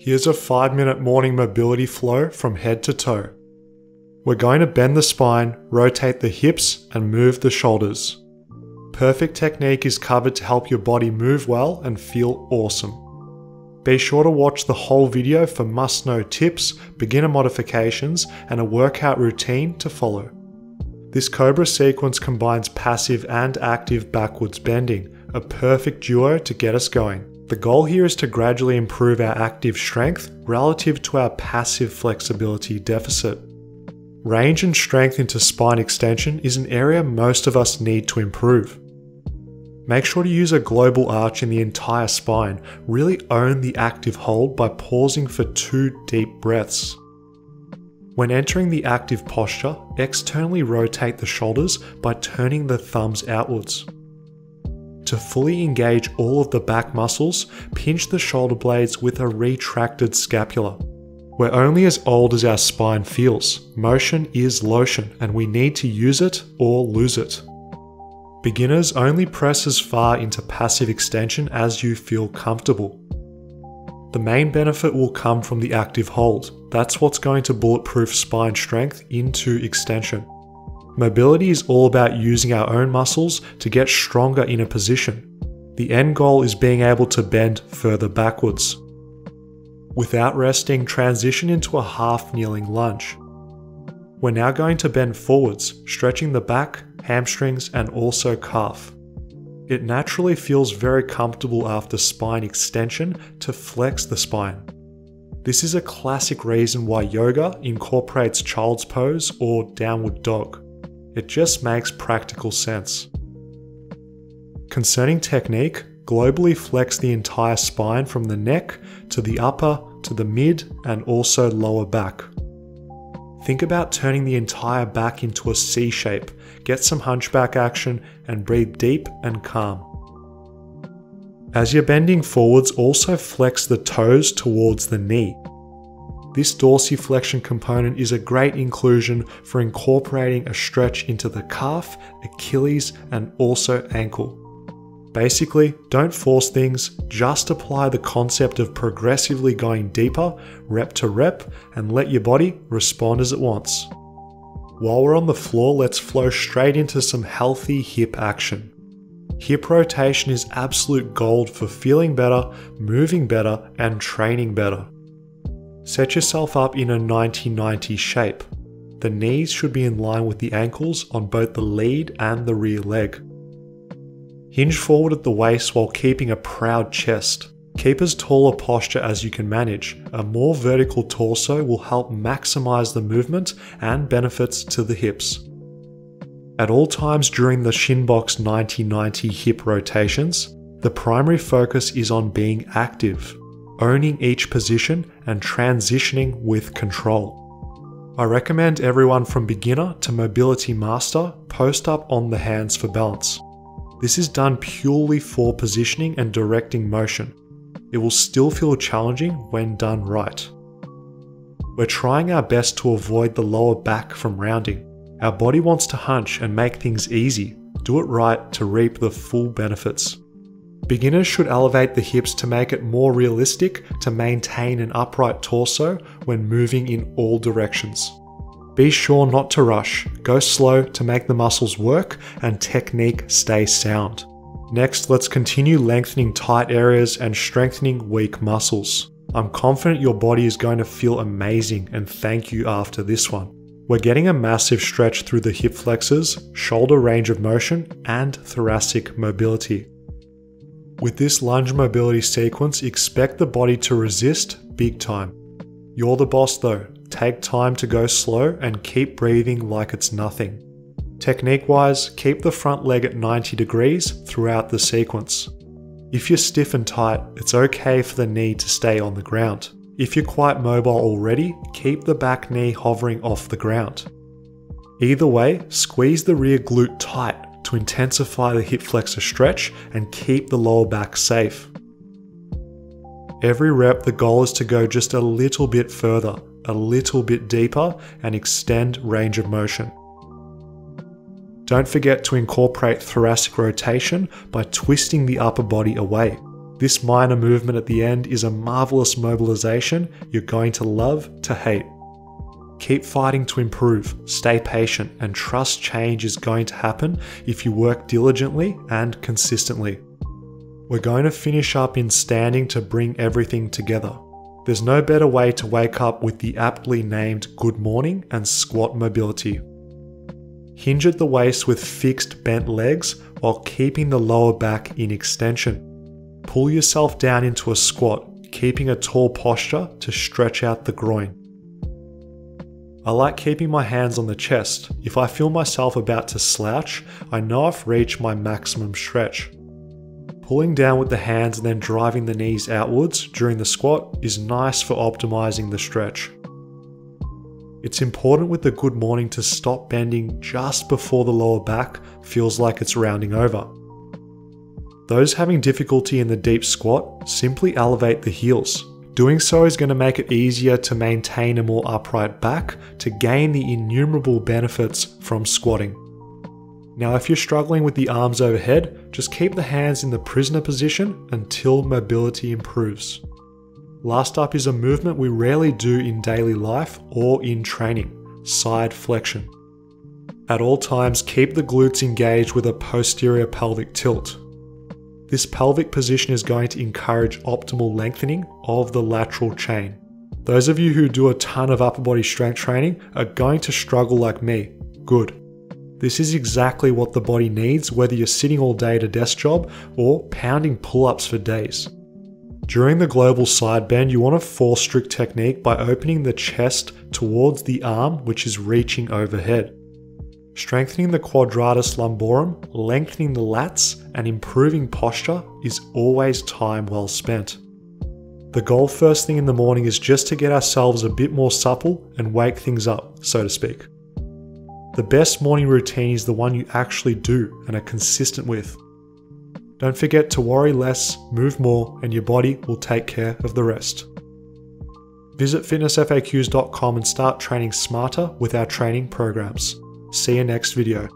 Here's a 5-minute morning mobility flow from head to toe. We're going to bend the spine, rotate the hips, and move the shoulders. Perfect technique is covered to help your body move well and feel awesome. Be sure to watch the whole video for must-know tips, beginner modifications, and a workout routine to follow. This Cobra sequence combines passive and active backwards bending, a perfect duo to get us going. The goal here is to gradually improve our active strength relative to our passive flexibility deficit. Range and strength into spine extension is an area most of us need to improve. Make sure to use a global arch in the entire spine. Really own the active hold by pausing for 2 deep breaths. When entering the active posture, externally rotate the shoulders by turning the thumbs outwards. To fully engage all of the back muscles, pinch the shoulder blades with a retracted scapula. We're only as old as our spine feels. Motion is lotion, and we need to use it or lose it. Beginners only press as far into passive extension as you feel comfortable. The main benefit will come from the active hold. That's what's going to bulletproof spine strength into extension. Mobility is all about using our own muscles to get stronger in a position. The end goal is being able to bend further backwards. Without resting, transition into a half kneeling lunge. We're now going to bend forwards, stretching the back, hamstrings, and also calf. It naturally feels very comfortable after spine extension to flex the spine. This is a classic reason why yoga incorporates child's pose or downward dog. It just makes practical sense. Concerning technique, globally flex the entire spine from the neck to the upper, to the mid, and also lower back. Think about turning the entire back into a C shape, get some hunchback action, and breathe deep and calm. As you're bending forwards, also flex the toes towards the knee. This dorsiflexion component is a great inclusion for incorporating a stretch into the calf, Achilles, and also ankle. Basically, don't force things, just apply the concept of progressively going deeper, rep to rep, and let your body respond as it wants. While we're on the floor, let's flow straight into some healthy hip action. Hip rotation is absolute gold for feeling better, moving better, and training better. Set yourself up in a 90-90 shape. The knees should be in line with the ankles on both the lead and the rear leg. Hinge forward at the waist while keeping a proud chest. Keep as tall a posture as you can manage. A more vertical torso will help maximize the movement and benefits to the hips. At all times during the shin box 90-90 hip rotations, the primary focus is on being active, owning each position and transitioning with control. I recommend everyone from beginner to mobility master post up on the hands for balance. This is done purely for positioning and directing motion. It will still feel challenging when done right. We're trying our best to avoid the lower back from rounding. Our body wants to hunch and make things easy. Do it right to reap the full benefits. Beginners should elevate the hips to make it more realistic to maintain an upright torso when moving in all directions. Be sure not to rush, go slow to make the muscles work and technique stay sound. Next, let's continue lengthening tight areas and strengthening weak muscles. I'm confident your body is going to feel amazing and thank you after this one. We're getting a massive stretch through the hip flexors, shoulder range of motion, and thoracic mobility. With this lunge mobility sequence, expect the body to resist big time. You're the boss though. Take time to go slow and keep breathing like it's nothing. Technique-wise, keep the front leg at 90 degrees throughout the sequence. If you're stiff and tight, it's okay for the knee to stay on the ground. If you're quite mobile already, keep the back knee hovering off the ground. Either way, squeeze the rear glute tight to intensify the hip flexor stretch and keep the lower back safe. Every rep, the goal is to go just a little bit further, a little bit deeper, and extend range of motion. Don't forget to incorporate thoracic rotation by twisting the upper body away. This minor movement at the end is a marvelous mobilization you're going to love to hate. Keep fighting to improve, stay patient, and trust change is going to happen if you work diligently and consistently. We're going to finish up in standing to bring everything together. There's no better way to wake up with the aptly named good morning and squat mobility. Hinge at the waist with fixed bent legs while keeping the lower back in extension. Pull yourself down into a squat, keeping a tall posture to stretch out the groin. I like keeping my hands on the chest. If I feel myself about to slouch, I know I've reached my maximum stretch. Pulling down with the hands and then driving the knees outwards during the squat is nice for optimizing the stretch. It's important with the good morning to stop bending just before the lower back feels like it's rounding over. Those having difficulty in the deep squat, simply elevate the heels. Doing so is going to make it easier to maintain a more upright back to gain the innumerable benefits from squatting. Now, if you're struggling with the arms overhead, just keep the hands in the prisoner position until mobility improves. Last up is a movement we rarely do in daily life or in training: side flexion. At all times, keep the glutes engaged with a posterior pelvic tilt. This pelvic position is going to encourage optimal lengthening of the lateral chain. Those of you who do a ton of upper body strength training are going to struggle like me. Good. This is exactly what the body needs, whether you're sitting all day at a desk job or pounding pull-ups for days. During the global side bend, you want to force strict technique by opening the chest towards the arm, which is reaching overhead. Strengthening the quadratus lumborum, lengthening the lats, and improving posture is always time well spent. The goal first thing in the morning is just to get ourselves a bit more supple and wake things up, so to speak. The best morning routine is the one you actually do and are consistent with. Don't forget to worry less, move more, and your body will take care of the rest. Visit fitnessfaqs.com and start training smarter with our training programs. See you next video.